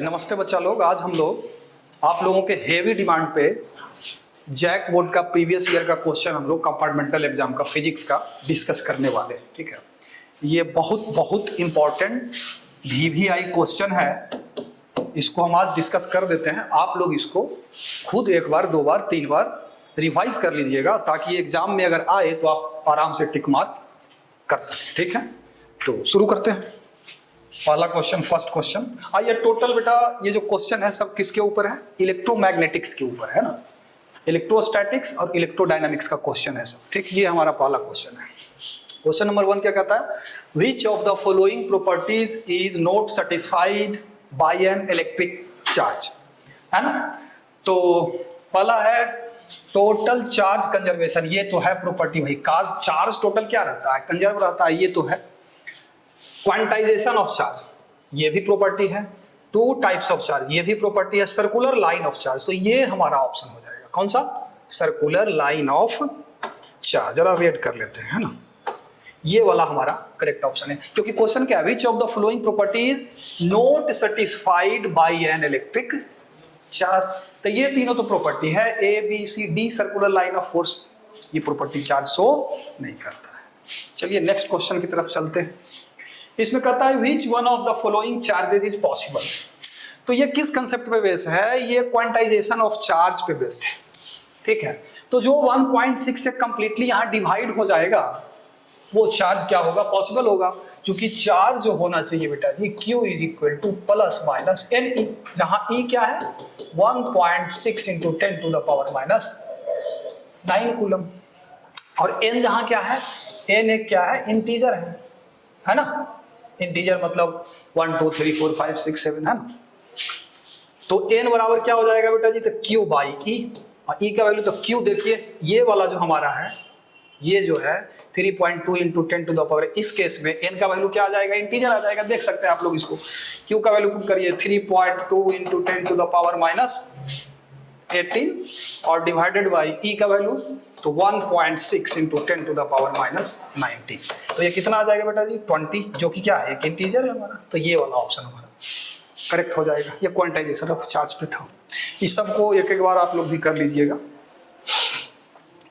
नमस्ते बच्चा लोग। आज हम लोग आप लोगों के हेवी डिमांड पे जैक बोर्ड का प्रीवियस ईयर का क्वेश्चन हम लोग कंपार्टमेंटल एग्जाम का फिजिक्स का डिस्कस करने वाले हैं। ठीक है, ये बहुत बहुत इंपॉर्टेंट VVI क्वेश्चन है। इसको हम आज डिस्कस कर देते हैं। आप लोग इसको खुद एक बार, दो बार, तीन बार रिवाइज कर लीजिएगा ताकि एग्जाम में अगर आए तो आप आराम से टिक मार्क कर सकें। ठीक है, तो शुरू करते हैं। पहला क्वेश्चन, फर्स्ट क्वेश्चन। आइए, टोटल बेटा ये जो क्वेश्चन है सब किसके ऊपर है? इलेक्ट्रोमैग्नेटिक्स के ऊपर है ना। इलेक्ट्रोस्टैटिक्स और इलेक्ट्रोडायनामिक्स का क्वेश्चन है सब। ठीक, ये हमारा पहला क्वेश्चन है। क्वेश्चन नंबर 1 क्या कहता है? Which of the following properties is not satisfied by an electric charge, है ना। तो पहला है टोटल चार्ज कंजर्वेशन। ये तो है प्रॉपर्टी भाई। चार्ज टोटल क्या रहता है? कंजर्व रहता है। ये तो है क्वांटाइजेशन ऑफ चार्ज, ये भी प्रॉपर्टी है। टू टाइप्स ऑफ चार्ज, ये भी प्रॉपर्टी है। सर्कुलर लाइन ऑफ चार्ज, तो ये हमारा ऑप्शन हो जाएगा। कौन सा? Circular line of charge. जरा रेड कर लेते हैं, है ना। ये वाला हमारा करेक्ट ऑप्शन है, क्योंकि क्वेश्चन क्या है? Which of the following properties not satisfied by an electric charge. तो ये तीनों तो प्रॉपर्टी है, A B C D। Circular line of force ये प्रॉपर्टी चार्ज शो नहीं करता है। चलिए नेक्स्ट क्वेश्चन की तरफ चलते हैं। इसमें कहता है which one of the following charges is possible. तो ये किस कंसेप्ट पे बेस्ड है? ये क्वांटाइजेशन ऑफ चार्ज पे बेस्ड है। ठीक है, तो जो 1.6 से कंप्लीटली यहाँ डिवाइड हो जाएगा वो चार्ज क्या होगा? पॉसिबल होगा। क्योंकि चार्ज जो होना चाहिए बेटा जी, Q is equal to plus minus n e, जहां E क्या है? 1.6 into 10 to the power minus 9 coulomb. और N जहां क्या है? N एक क्या है? इंटीजर है ना। इंटीजर मतलब 1 2 3 4 5 6 7, है ना। तो n बराबर क्या हो जाएगा बेटा जी? तो Q बाई E, और E का वैल्यू तो Q देखिए, ये वाला जो हमारा है, ये जो है 3.2 इंटू 10 टू द पावर, इस केस में n का वैल्यू क्या आ जाएगा? इंटीजर आ जाएगा। देख सकते हैं आप लोग इसको। Q का वैल्यू पुट करिए 3.2 into 10 to the power minus 18 और डिवाइडेड बाई E का वैल्यू तो 1.6 into 10 to the power minus 90। तो ये कितना आ जाएगा बेटा जी? 20, जो कि क्या है? एक इंटीजर है हमारा। तो ये वाला ऑप्शन हमारा करेक्ट हो जाएगा। ये क्वांटाइजेशन ऑफ चार्ज पे था। इस सबको एक एक बार आप लोग भी कर लीजिएगा।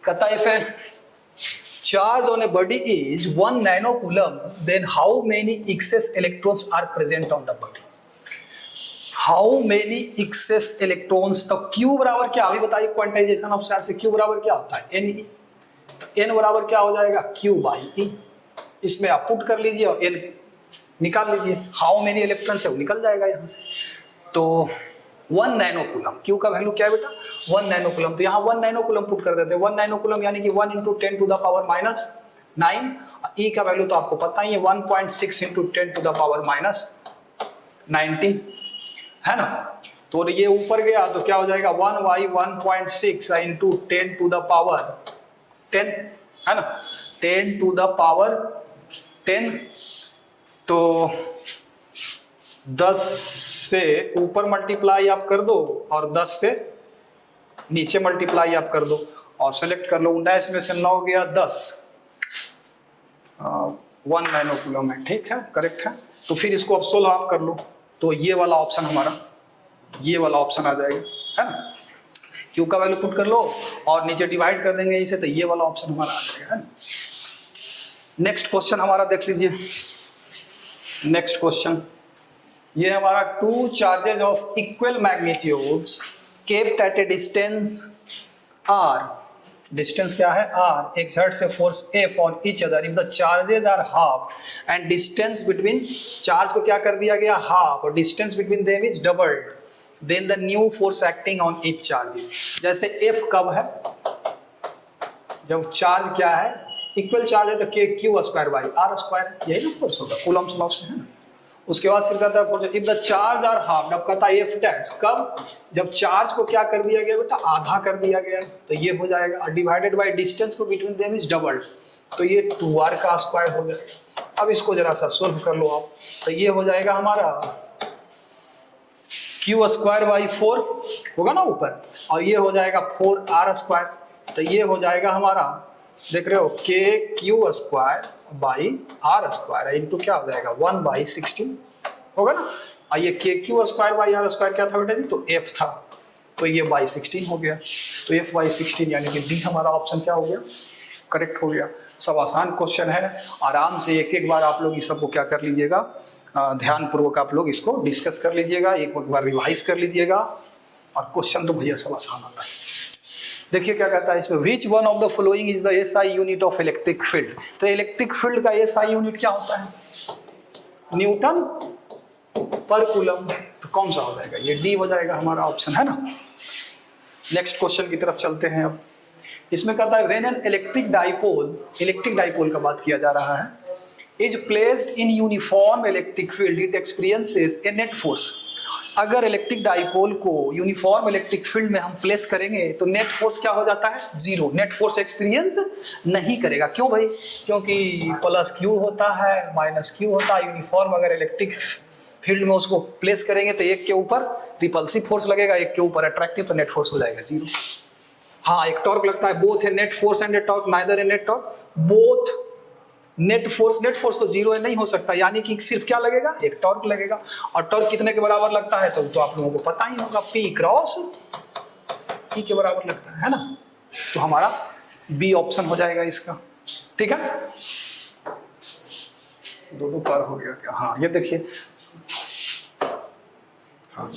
कहता है if charge on a body is 1 nano coulomb, then how many excess electrons are present on the body. How many excess electrons, तो Q बराबर क्या? अभी बताइए, क्वांटाइजेशन ऑफ चार्ज से Q बराबर क्या होता है? Ne। N बराबर क्या हो जाएगा? Q by E। इसमें आप पुट कर लीजिए और N निकाल लीजिए। हाउ मेनी इलेक्ट्रॉन्स है वो निकल जाएगा यहाँ से। तो 1 नैनो कूलम, Q का वैल्यू क्या है बेटा? 1 नैनो कूलम। तो यहाँ 1 नैनो कूलम पुट कर देते हैं। 1 नैनो कूलम यानी कि 1 into 10 to the power minus 9। E का वैल्यू तो आपको पता ही है, 1.6 into 10 to the power minus 90, है ना। तो ये ऊपर गया तो क्या हो जाएगा? 1 by 1.6 into 10 to the power 10, है ना। 10 टू द पावर 10, तो 10 से ऊपर मल्टीप्लाई आप कर दो और 10 से नीचे मल्टीप्लाई आप कर दो और सेलेक्ट कर लो। 19 में से 9 गया 10, 1 नैनो कूलम है। ठीक है, करेक्ट है। तो फिर इसको अब सोल्व आप कर लो, तो ये वाला ऑप्शन हमारा, ये वाला ऑप्शन आ जाएगा, है ना। Q का वैल्यू पुट कर लो और नीचे डिवाइड कर देंगे इसे, तो ये वाला ऑप्शन हमारा आ जाएगा, है ना। नेक्स्ट क्वेश्चन हमारा देख लीजिए। नेक्स्ट क्वेश्चन ये हमारा two charges of equal magnitudes kept at A distance R, distance क्या है? R, exert से force F on each other if the charges are half and distance between, charge को क्या कर दिया गया? हाफ, और distance between them is doubled, then the new force acting on each charges। जैसे F कब है? जब चार्ज क्या है? इक्वल चार्ज है तो Q square by R square, यही ना फोर्स होगा, कूलम्स लॉ से, है ना। उसके बाद फिर कहता है force if the charge are half, अब कहता है F डैश कब? जब चार्ज को क्या कर दिया गया बेटा? आधा कर दिया गया, तो ये हो जाएगा। डिवाइडेड बाय डिस्टेंस को बिटवीन देम इज डबल्ड, तो ये 2R का स्क्वायर हो जाएगा। अब इसको जरा सा सोल्व कर लो आप, तो ये हो जाएगा हमारा Q स्क्वायर बाई 4 होगा ना ऊपर, और ये हो जाएगा 4R स्क्वायर, तो ये हो जाएगा हमारा, देख रहे हो, KQ square by R square into क्या हो जाएगा? 1/16 होगा ना। ये K Q square by R square क्या था बेटा जी, तो एफ था, तो ये बाई 16 हो गया, तो एफ बाई 16 यानी कि डी हमारा ऑप्शन क्या हो गया, करेक्ट हो गया। सब आसान क्वेश्चन है, आराम से एक एक बार आप लोग इस सबको क्या कर लीजिएगा, ध्यान पूर्वक आप लोग इसको डिस्कस कर लीजिएगा, एक बार रिवाइज कर लीजिएगा, और क्वेश्चन तो भैया सब आसान आता है। देखिए क्या कहता है इसमें, which one of the following is the SI unit of electric field. तो इलेक्ट्रिक फील्ड का एसआई यूनिट क्या होता है, न्यूटन पर कूलम, तो कौन सा हो जाएगा, ये डी हो जाएगा हमारा ऑप्शन, है ना। नेक्स्ट क्वेश्चन की तरफ चलते हैं। अब इसमें कहता है व्हेन एन इलेक्ट्रिक डाइपोल का बात किया जा रहा है, is placed in uniform electric field it experiences A net force. अगर इलेक्ट्रिक डाइपोल को यूनिफॉर्म इलेक्ट्रिक फील्ड में हम प्लेस करेंगे तो नेट फोर्स क्या हो जाता है, जीरो, नेट फोर्स एक्सपीरियंस नहीं करेगा। क्यों भाई, क्योंकि प्लस क्यू होता है माइनस क्यू होता है, यूनिफॉर्म अगर इलेक्ट्रिक फील्ड में उसको प्लेस करेंगे तो एक के ऊपर रिपल्सिव फोर्स लगेगा, एक के ऊपर अट्रैक्टिव, तो नेट फोर्स हो जाएगा जीरो। हाँ, एक टॉर्क लगता है, बोथ है net force and A torque, neither A net torque both net force तो जीरो नहीं हो सकता, यानी कि सिर्फ क्या लगेगा, एक टॉर्क लगेगा, और टॉर्क कितने के बराबर लगता है तो आप लोगों को पता ही होगा, P क्रॉस E के बराबर लगता है ना। तो हमारा बी ऑप्शन हो जाएगा इसका, ठीक है। दो पार हो गया क्या, हाँ ये देखिए, हाँ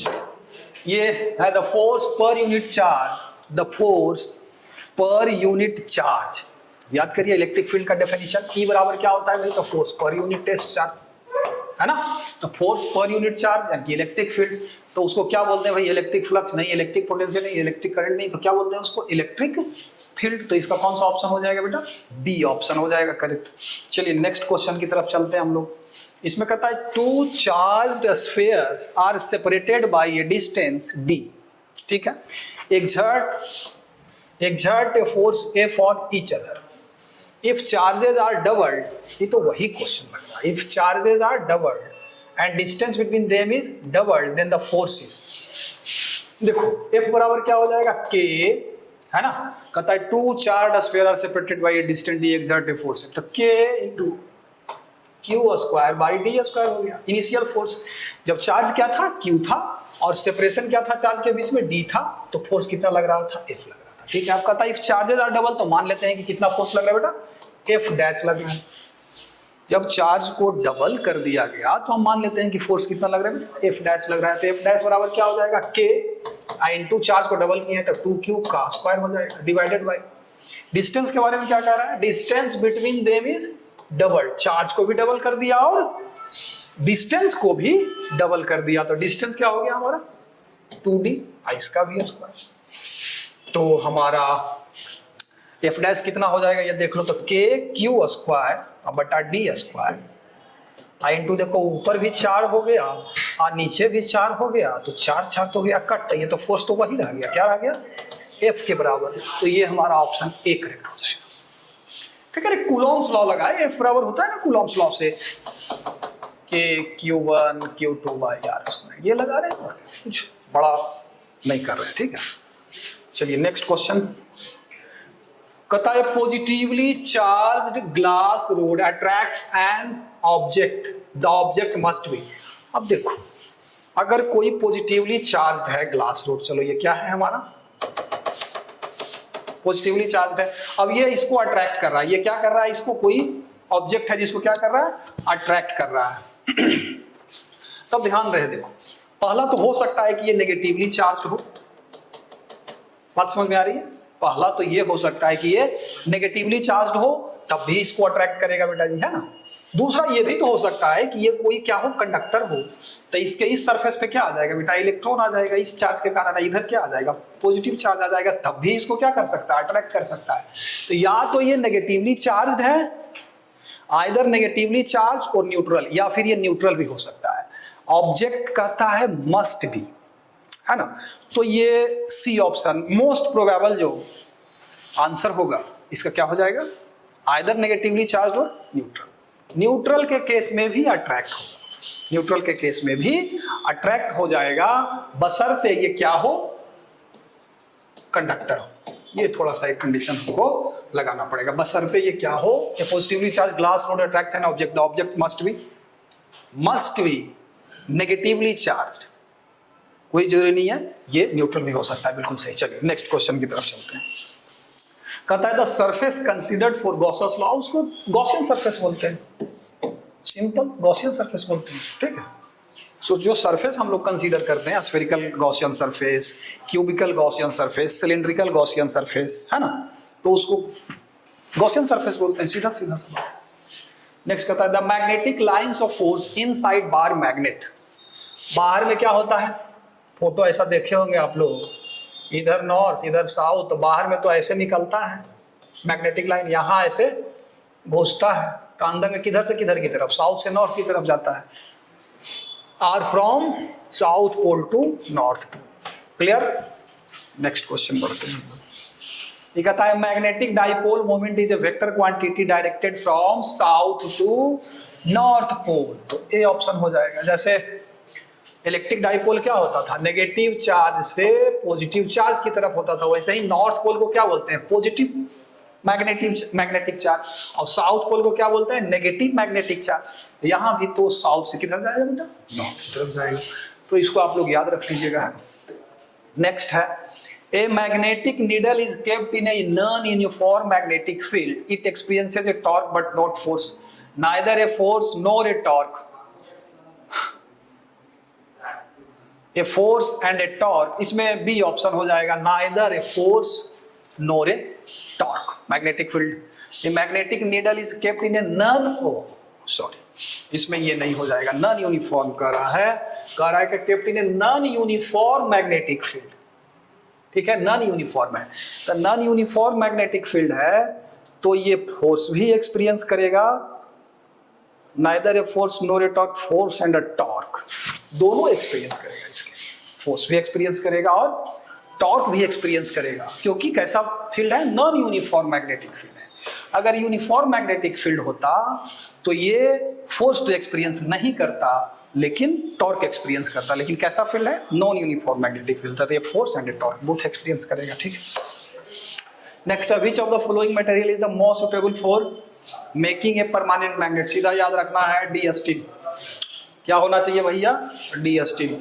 ये है the force per unit charge, the force per unit charge. याद करिए इलेक्ट्रिक फील्ड का डेफिनेशन, ई बराबर क्या होता है भाई, तो force per unit test charge, है ना। तो फोर्स पर यूनिट चार्ज यानी कि इलेक्ट्रिक फील्ड, तो उसको क्या बोलते हैं भाई, इलेक्ट्रिक फ्लक्स नहीं, इलेक्ट्रिक पोटेंशियल नहीं, इलेक्ट्रिक करंट नहीं, तो क्या बोलते हैं उसको, इलेक्ट्रिक फील्ड। तो इसका कौन सा ऑप्शन हो जाएगा बेटा, बी ऑप्शन हो जाएगा करेक्ट। चलिए नेक्स्ट क्वेश्चन की तरफ चलते हैं हम लोग। इसमें कहता है two charged spheres are separated by a distance D, ठीक है। exert a force F on each other. If charges are doubled, ये तो वही क्वेश्चन लग रहा है, if charges are doubled and distance between them is doubled, then the force is, देखो F बराबर क्या हो जाएगा, K, है ना। कहता है two charge sphere are separated by a distance D exert a force, तो K into Q square by D square हो गया। इनिशियल फोर्स जब चार्ज क्या था, Q था, और सेपरेशन क्या था चार्ज के बीच में, D था, तो फोर्स कितना लग रहा था, F लग रहा था, ठीक है। आपका था इफ चार्जेस आर डबल, तो मान लेते हैं कि कितना फोर्स लग रहा है बेटा, F डैश लग रहा है। जब चार्ज को डबल कर दिया गया तो हम मान लेते हैं कि फोर्स कितना लग रहा है, F डैश लग रहा है, तो F डैश बराबर क्या हो जाएगा, K इनटू चार्ज को डबल किया है तो 2Q का स्क्वायर हो जाएगा, डिवाइडेड बाय डिस्टेंस के बारे में क्या कह रहा है, distance between them is double, charge को भी डबल कर दिया और डिस्टेंस को भी डबल कर दिया, तो डिस्टेंस क्या हो गया हमारा 2D, इसका भी स्क्वायर। तो हमारा F डैश कितना हो जाएगा ये देख लो, तो K Q स्क्वायर बटा D स्क्वायर, इंटू देखो ऊपर भी 4 हो गया और नीचे भी 4 हो गया, तो 4 तो गया कट, ये तो फोर्स तो वही रह गया, क्या रह गया, F के बराबर। तो ये हमारा ऑप्शन ए करेक्ट हो जाएगा, ठीक है। कूलॉम्स लॉ लगाए, F बराबर होता है ना कूलॉम्स लॉ से, K Q1 Q2 by R square, ये लगा रहे हैं, कुछ बड़ा नहीं कर रहे हैं, ठीक है। चलिए नेक्स्ट क्वेश्चन कहता है positively charged glass rod attracts an object, the object must be. अब देखो अगर कोई पॉजिटिवली चार्ज्ड है ग्लास रोड, चलो ये क्या है हमारा, पॉजिटिवली चार्ज्ड है, अब ये इसको अट्रैक्ट कर रहा है, ये क्या कर रहा है, इसको कोई ऑब्जेक्ट है जिसको क्या कर रहा है, अट्रैक्ट कर रहा है। तब ध्यान रहे, देखो पहला तो हो सकता है कि ये नेगेटिवली चार्ज हो, बात समझ में आ रही है, पहला तो ये हो सकता है कि ये नेगेटिवली चार्ज्ड हो तब भी इसको अट्रैक्ट करेगा बेटा जी, है ना। दूसरा ये भी तो हो सकता है कि ये कोई क्या हो, कंडक्टर हो, तो इसके इस सरफेस पे क्या आ जाएगा बेटा, इलेक्ट्रॉन आ जाएगा, इस चार्ज के कारण इधर क्या आ जाएगा, पॉजिटिव चार्ज आ जाएगा, तब भी इसको क्या कर सकता है, अट्रैक्ट कर सकता है। तो या तो ये नेगेटिवली चार्ज्ड है, आइदर नेगेटिवली चार्ज और न्यूट्रल, या फिर ये न्यूट्रल भी हो सकता है। ऑब्जेक्ट कहता है मस्ट बी, है ना। तो ये सी ऑप्शन मोस्ट प्रोबेबल जो आंसर होगा इसका क्या हो जाएगा, आइदर नेगेटिवली चार्ज और न्यूट्रल। न्यूट्रल के केस में भी अट्रैक्ट होगा, न्यूट्रल के केस में भी अट्रैक्ट हो जाएगा, बशर्ते ये क्या हो, कंडक्टर हो। ये थोड़ा सा एक कंडीशन हमको लगाना पड़ेगा, बशर्ते ये क्या हो, ये positively charge glass rod attracts an object, the object must be negatively charged, कोई जरूरी नहीं है ये न्यूट्रल भी हो सकता है, बिल्कुल सही। चलिए नेक्स्ट क्वेश्चन की तरफ चलते हैं। कहता है the surface considered for Gaussian law, उसको गॉसियन सरफेस बोलते हैं, सिंपल गॉसियन सरफेस बोलते हैं, ठीक है। सो जो सरफेस हम लोग कंसीडर करते हैं, spherical Gaussian surface, cubical Gaussian surface, cylindrical Gaussian surface, है ना, तो उसको गॉसियन सरफेस बोलते हैं, सीधा सीधा सा। नेक्स्ट कहता है the magnetic lines of force inside bar magnet, बाहर में क्या होता है, फोटो ऐसा देखे होंगे आप लोग, इधर नॉर्थ इधर साउथ, तो बाहर में तो ऐसे निकलता है मैग्नेटिक लाइन, यहाँ ऐसे घुसता है, तो अंदर में किधर से किधर की तरफ, साउथ से नॉर्थ की तरफ जाता है, are from south pole to north pole. Clear. Next question बढ़ते हैं। ये कहता है magnetic dipole moment is a vector quantity directed from south to north pole, तो ए ऑप्शन हो जाएगा। जैसे इलेक्ट्रिक डाइपोल क्या होता था, नेगेटिव चार्ज से पॉजिटिव चार्ज की तरफ होता था, वैसे ही नॉर्थ पोल को क्या बोलते हैं, पॉजिटिव मैग्नेटिक चार्ज, और साउथ पोल को क्या बोलते हैं, नेगेटिव मैग्नेटिक चार्ज। यहाँ भी तो साउथ से किधर जाएगा बेटा, नॉर्थ की तरफ जाएगा, तो इसको आप लोग याद रख लीजिएगा। नेक्स्ट है a magnetic needle is kept in a non uniform magnetic field, it experiences A torque but not force, neither a force nor a torque, a force and A torque, इसमें बी ऑप्शन हो जाएगा, neither a force nor a torque. Magnetic field, a magnetic needle is kept in a non, sorry इसमें ये नहीं हो जाएगा, non uniform कह रहा है कि kept in a non uniform magnetic field, ठीक है, नॉन यूनिफॉर्म है, तो नॉन यूनिफॉर्म मैग्नेटिक फील्ड है, तो ये फोर्स भी एक्सपीरियंस करेगा, neither a force nor a torque, force and a torque दोनों एक्सपीरियंस करेगा, इसके फोर्स भी एक्सपीरियंस करेगा और टॉर्क भी एक्सपीरियंस करेगा, क्योंकि कैसा फील्ड है, नॉन यूनिफॉर्म मैग्नेटिक फील्ड है। अगर यूनिफॉर्म मैग्नेटिक फील्ड होता तो ये फोर्स तो एक्सपीरियंस नहीं करता लेकिन टॉर्क एक्सपीरियंस करता, लेकिन कैसा फील्ड है, नॉन यूनिफॉर्म मैग्नेटिक फील्ड था, तो ये force and torque both experience करेगा, ठीक है। Next, which of the following material is the most suitable for making a permanent magnet, सीधा याद रखना है डी स्टील, क्या होना चाहिए भैया, D steel.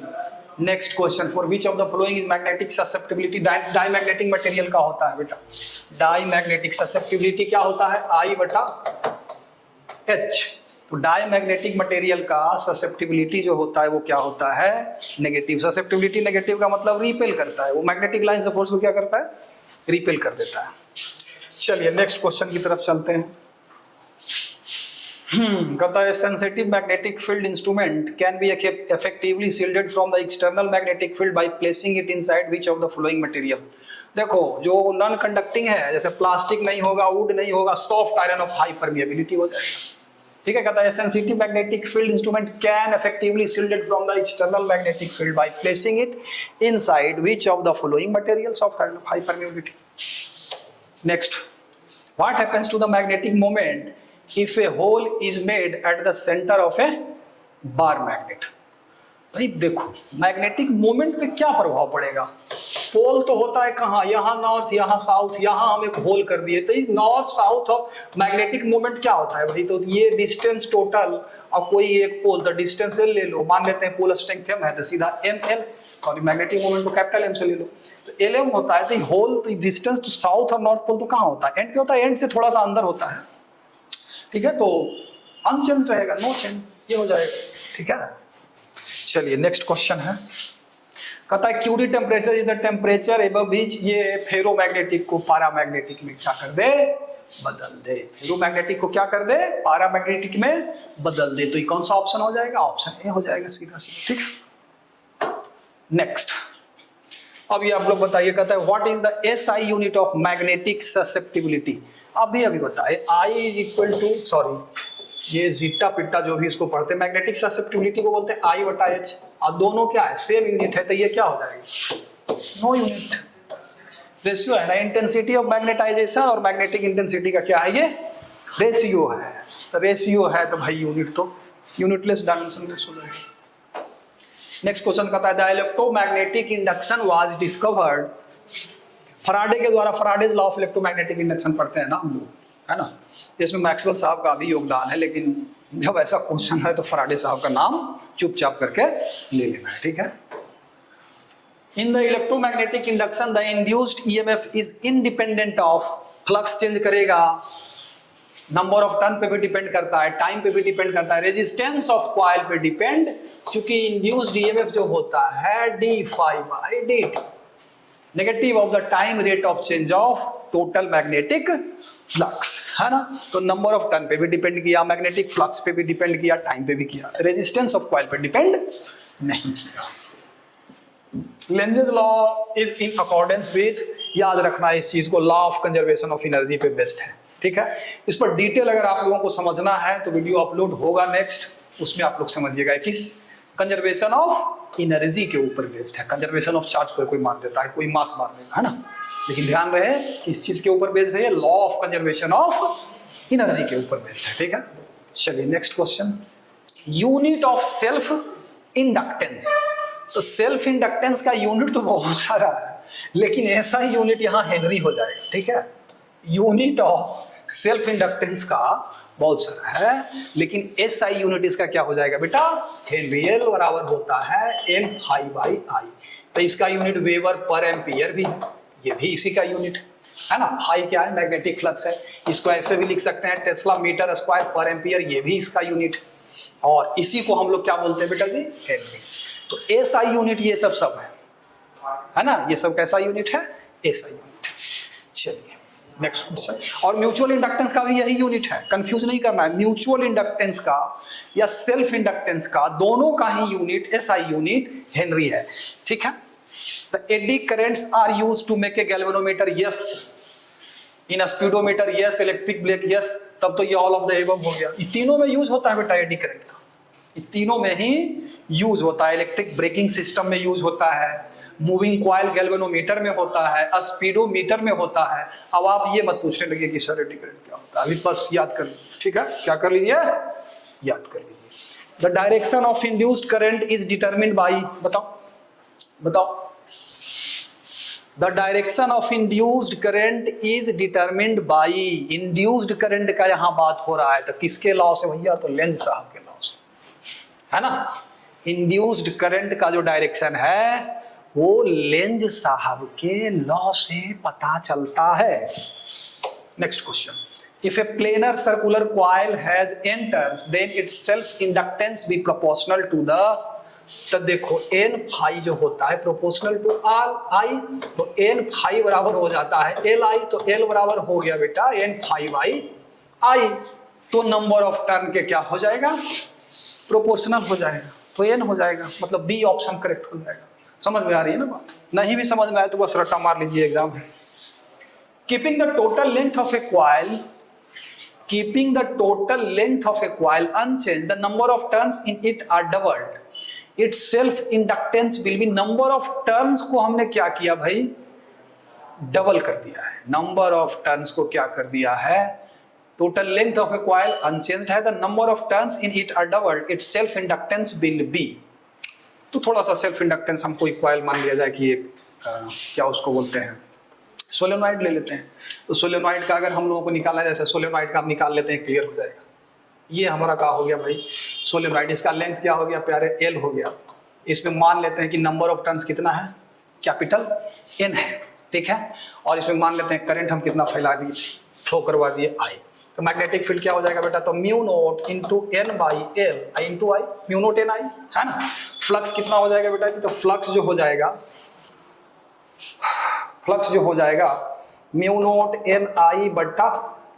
Next question, for which of the following is magnetic susceptibility, diamagnetic material का होता है बेटा, डाईमैग्नेटिक ससेप्टिबिलिटी क्या होता है, आई बटा एच, तो डाईमैग्नेटिक मटेरियल का ससेप्टिबिलिटी जो होता है वो क्या होता है, नेगेटिव। ससेप्टिबिलिटी नेगेटिव का मतलब रिपेल करता है, वो मैग्नेटिक लाइन से फोर्स को क्या करता है, रिपेल कर देता है। चलिए नेक्स्ट क्वेश्चन की तरफ चलते हैं। कहता है sensitive magnetic field instrument can be effectively shielded from the external magnetic field by placing it inside which of the following material. देखो जो नॉन कंडक्टिंग है, जैसे प्लास्टिक नहीं होगा, वुड नहीं होगा, soft iron of high permeability हो जाएगा, ठीक है। कहता है sensitive magnetic field instrument can effectively shielded from the external magnetic field by placing it inside which of the following material, soft iron of high permeability. Next, what happens to the magnetic moment if a hole is made at the center of a bar magnet। भाई देखो magnetic moment पे क्या प्रभाव पड़ेगा, पोल तो होता है कहाँ, यहाँ नॉर्थ यहाँ साउथ, यहाँ हम एक होल कर दिए, तो नॉर्थ साउथ और मैग्नेटिक मोमेंट क्या होता है भाई, तो ये डिस्टेंस टोटल, अब कोई एक पोल तो डिस्टेंस एल ले लो, मान लेते हैं पोल स्ट्रेंथ एम है तो सीधा M L, sorry magnetic moment को कैपिटल एम से ले लो, तो एल एम होता है, तो होल तो डिस्टेंस तो साउथ और नॉर्थ पोल तो कहाँ होता है, एंड पे होता है, एंड से थोड़ा सा अंदर होता है, ठीक है, तो अनचेंज रहेगा, नो चेंज, ये हो जाएगा, ठीक है। चलिए नेक्स्ट क्वेश्चन है, कहता है Curie temperature is the temperature above which, ये फेरोमैग्नेटिक को पैरामैग्नेटिक में क्या कर दे, बदल दे, फेरोमैग्नेटिक को क्या कर दे, पैरामैग्नेटिक में बदल दे, तो ये कौन सा ऑप्शन हो जाएगा, ऑप्शन ए हो जाएगा सीधा सीधा, ठीक है। नेक्स्ट, अब ये आप लोग बताइए, कहता है what is the SI unit of magnetic susceptibility, अभी बताए, I is equal to, sorry ये जीटा पिट्टा जो भी इसको पढ़ते हैं, मैग्नेटिक ससेप्टिबिलिटी को बोलते हैं आई बटा एच, और दोनों क्या है, सेम यूनिट है, तो ये क्या हो जाएगा, नो यूनिट, रेशियो है ना, इंटेंसिटी ऑफ मैग्नेटाइजेशन और मैग्नेटिक इंटेंसिटी का क्या है, ये रेशियो है, तो रेशियो है तो भाई यूनिट तो यूनिटलेस डायमेंशनलेस हो जाएगा। नेक्स्ट क्वेश्चन कहता है the electromagnetic induction was discovered, Faraday के द्वारा, फराडेज लॉ ऑफ इलेक्ट्रोमैग्नेटिक इंडक्शन पढ़ते हैं ना हम लोग, है ना, इसमें मैक्सवेल साहब का भी योगदान है, लेकिन जब ऐसा क्वेश्चन है तो फराडे साहब का नाम चुपचाप करके ले लेना है, ठीक है। In the electromagnetic induction the induced EMF is independent of, flux change करेगा, नंबर ऑफ टर्न पे भी डिपेंड करता है, टाइम पे भी डिपेंड करता है, रेजिस्टेंस ऑफ कॉइल पे डिपेंड, क्योंकि इंड्यूस्ड ईएमएफ जो होता है d phi by D t negative of the time rate of change of total magnetic flux, है ना। तो नंबर ऑफ टर्न पे भी डिपेंड किया, मैग्नेटिक फ्लक्स पे भी डिपेंड किया, टाइम पे भी किया, रेजिस्टेंस ऑफ कॉइल पे डिपेंड नहीं किया। Lenz's law is in accordance with, याद रखना इस चीज को, law of conservation of energy पे बेस्ड है, ठीक है। इस पर डिटेल अगर आप लोगों को समझना है तो वीडियो अपलोड होगा नेक्स्ट, उसमें आप लोग समझिएगा। किस कंजर्वेशन ऑफ एनर्जी के ऊपर बेस्ड है, कंजर्वेशन ऑफ चार्ज कोई मार देता है, कोई मास मार देता है ना, लेकिन ध्यान रहे किस चीज के ऊपर बेस्ड है, law of conservation of energy के ऊपर बेस्ड है, ठीक है। चलिए next question, unit of self inductance. तो सेल्फ इंडक्टेंस का यूनिट तो बहुत सारा है, लेकिन ऐसा ही यूनिट यहाँ हेनरी हो जाएगा, ठीक है। यूनिट ऑफ सेल्फ इंडक्टेंस का बहुत सारा है, लेकिन एसआई यूनिट इसका क्या हो जाएगा बेटा, हेनरी। एल बराबर होता है एन फाई बाई आई, तो इसका यूनिट वेबर पर एम्पियर भी, ये भी इसी का यूनिट है ना। फाई क्या है, मैग्नेटिक फ्लक्स है, इसको ऐसे भी लिख सकते हैं टेस्ला मीटर स्क्वायर पर एम्पियर, ये भी इसका यूनिट, और इसी को हम लोग क्या बोलते हैं बेटा जी, हेनरी। तो एसआई यूनिट ये सब है ना, ये सब कैसा यूनिट है, एसआई यूनिट। चलिए नेक्स्ट क्वेश्चन, और म्यूचुअल इंडक्टेंस का भी यही यूनिट है, कंफ्यूज नहीं करना है। म्यूचुअल इंडक्टेंस का या सेल्फ इंडक्टेंस का, दोनों का ही यूनिट एसआई यूनिट हेनरी है, ठीक है। The eddy currents are used to make a galvanometer, yes. In a speedometer, yes. Electric brake, yes. तब तो ये all of the above हो गया। ये तीनों में यूज होता है बेटा एडी करंट का, ये तीनों में ही यूज होता है। इलेक्ट्रिक ब्रेकिंग सिस्टम में यूज होता है, मूविंग कॉइल गैल्वेनोमीटर में होता है, स्पीडोमीटर में होता है। अब आप ये मत पूछने लगे कि सर एडी करंट क्या होता है, अभी बस याद कर लीजिए, ठीक है। क्या कर लीजिए, याद कर लीजिए। The direction of induced current is determined by, बताओ। The direction of induced current is determined by, induced current का यहाँ बात हो रहा है तो किसके लॉ से भैया, तो लेंज साहब के लॉ से, है ना। इंड्यूस्ड करंट का जो डायरेक्शन है वो लेंज साहब के लॉ से पता चलता है। Next question, if a planar circular coil has n turns then its self inductance be proportional to the, तो देखो एन फाई जो होता है प्रोपोर्शनल टू आर आई, तो एन फाई बराबर हो जाता है एल आई, तो एल बराबर हो गया बेटा एन फाई बाई आई, तो नंबर ऑफ टर्न के क्या हो जाएगा, प्रोपोर्शनल हो जाएगा, तो एन हो जाएगा, मतलब बी ऑप्शन करेक्ट हो जाएगा। समझ में आ रही है ना बात, नहीं भी समझ में आए तो बस रट्टा मार लीजिए, एग्जाम है। Keeping the total length of a coil, keeping the total length of a coil unchanged, the number of turns in it are doubled, its self inductance will be, number of turns को हमने क्या किया भाई, double कर दिया है। Number of turns को क्या कर दिया है, total length of a coil unchanged है, the number of turns in it are doubled, its self inductance will be. तो थोड़ा सा सेल्फ इंडक्टेंस हमको एक कॉइल मान लिया जाए कि एक क्या उसको बोलते हैं, सोलेनॉइड ले लेते हैं। तो सोलेनॉइड का अगर हम लोगों को निकाला, जैसे सोलेनॉइड का हम निकाल लेते हैं, क्लियर हो जाएगा। ये हमारा क्या हो गया भाई, सोलेनॉइड, इसका लेंथ क्या हो गया प्यारे, एल हो गया। इसमें मान लेते हैं कि नंबर ऑफ टर्न्स कितना है, कैपिटल एन है, ठीक है। और इसमें मान लेते हैं करंट हम कितना फैला दिए, फ्लो करवा दिए, आई। तो मैग्नेटिक फील्ड क्या हो जाएगा बेटा, तो mu naught into N by L, I into I, mu naught N I, है ना। फ्लक्स कितना हो जाएगा बेटा, तो फ्लक्स जो हो जाएगा, फ्लक्स जो हो जाएगा म्यू नोट एन आई बट्टा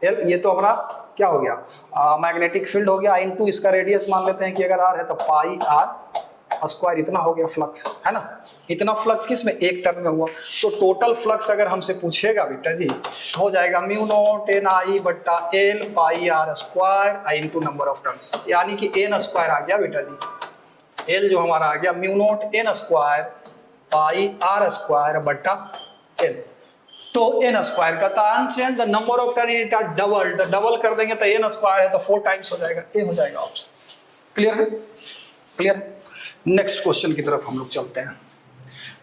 एल, ये तो हमारा क्या हो गया, मैग्नेटिक फील्ड हो गया, इंटू इसका रेडियस मान लेते हैं कि अगर आर है तो पाई आर स्क्वायर, इतना हो गया फ्लक्स, है ना। इतना फ्लक्स किस में, एक टर्न में हुआ। तो टोटल फ्लक्स अगर हमसे पूछेगा बेटा जी, हो जाएगा म्यू नोट एन आई बट्टा L pi R square I into number of turn, यानी कि एन स्क्वायर आ गया बेटा जी। एल जो हमारा आ गया mu naught N square pi R square बट्टा एल, तो एन स्क्वायर का unchanged, the number of turn it are double, double कर देंगे तो एन स्क्वायर है तो 4 टाइम्स हो जाएगा, ए हो जाएगा ऑप्शन। क्लियर है, क्लियर। नेक्स्ट क्वेश्चन की तरफ हम लोग चलते हैं।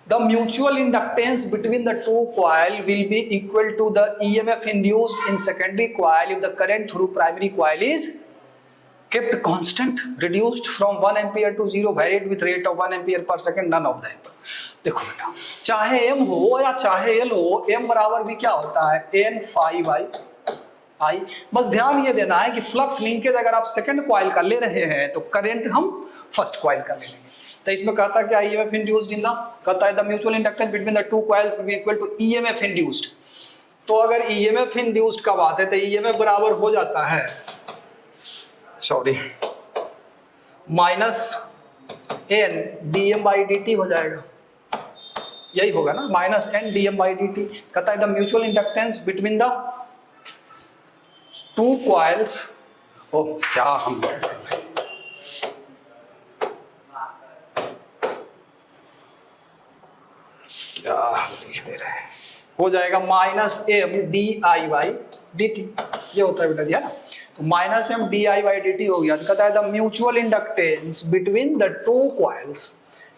The mutual inductance between the two coil will be equal to the EMF induced in secondary coil if the current through primary coil is kept constant, reduced from 1 ampere to 0, varied with rate of 1 ampere per second, none of the above। देखो बेटा, चाहे m हो या चाहे l हो, m बराबर भी क्या होता है, n phi बाई i। बस ध्यान ये देना है कि फ्लक्स लिंकेज अगर आप सेकंड कॉइल का ले रहे हैं तो करंट हम फर्स्ट कॉइल का ले लेंगे। तो इसमें कहता क्या ईएमएफ इंड्यूस्ड इन द, कहता है the mutual inductance between the two coils will be equal to EMF induced. तो अगर ईएमएफ इंड्यूस्ड का बात है तो ईएमएफ बराबर हो जाता है, sorry, minus N D M by D T हो जाएगा, यही होगा ना, minus N D M by D T. कहता है the mutual inductance between the two coils, ओ क्या हम क्या लिख दे रहे हैं, हो जाएगा minus M D I by D T, ये होता है बेटा जी, है ना। तो minus M D I by D T हो गया। तो कहता है the mutual inductance between the two coils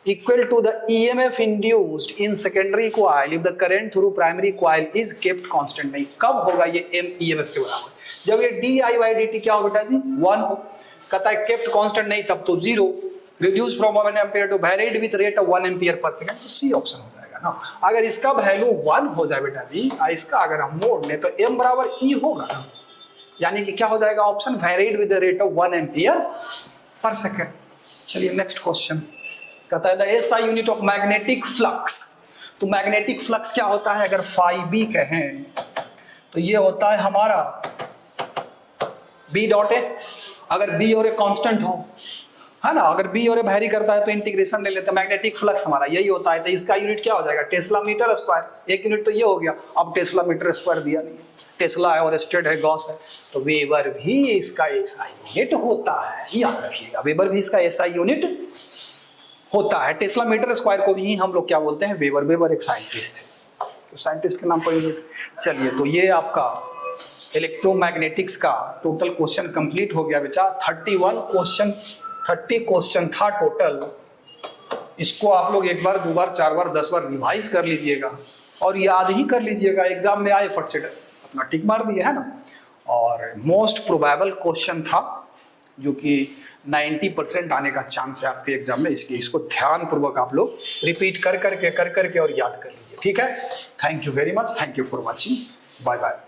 equal to the EMF induced in secondary coil if the current through primary coil is kept constant. नहीं, कब होगा ये M EMF के बराबर, जब ये D I by D T क्या हो बेटा जी, 1 हो। कहता है केप्ट कांस्टेंट नहीं, तब तो 0, reduce from 1 ampere to varied with rate of 1 ampere per second, तो सी ऑप्शन हो जाएगा ना। अगर इसका वैल्यू 1 हो जाए बेटा जी, इसका अगर हम मोड़ लें तो m बराबर e होगा ना, यानी कि क्या हो जाएगा option, varied with the rate of 1 ampere per second. चलिए नेक्स्ट क्वेश्चन, कहता है the SI unit of magnetic flux. तो मैग्नेटिक फ्लक्स क्या होता है, अगर फाई बी कहें तो ये होता है हमारा बी डॉट ए, अगर बी और ए कांस्टेंट हो, है ना, अगर बी और ए वैरी करता है तो इंटीग्रेशन ले लेते हैं। मैग्नेटिक फ्लक्स हमारा यही होता है। तो इसका यूनिट क्या हो जाएगा, टेस्ला मीटर स्क्वायर। एक यूनिट तो ये हो गया, अब टेस्ला मीटर स्क्वायर दिया नहीं, टेस्ला है और स्टेड है, गॉस है, तो वेबर भी इसका एसआई यूनिट होता है, याद रखिएगा, वेबर भी इसका एसआई यूनिट होता है। टेस्ला मीटर स्क्वायर को भी हम लोग क्या बोलते हैं, वेबर। वेबर एक साइंटिस्ट है, तो साइंटिस्ट के नाम पर यूनिट। चलिए, तो ये आपका इलेक्ट्रोमैग्नेटिक्स का टोटल क्वेश्चन कंप्लीट हो गया बेटा। 30 क्वेश्चन था टोटल। इसको आप लोग एक बार, दो बार, 4 बार, 10 बार रिवाइज कर लीजिएगा और याद ही कर लीजिएगा। एग्जाम में आए फट से अपना टिक मार दिए, है ना। और मोस्ट प्रोबेबल क्वेश्चन था जो कि 90% आने का चांस है आपके एग्जाम में, इसलिए इसको ध्यान पूर्वक आप लोग रिपीट कर करके और याद कर लीजिए, ठीक है। Thank you very much, thank you for watching, bye bye.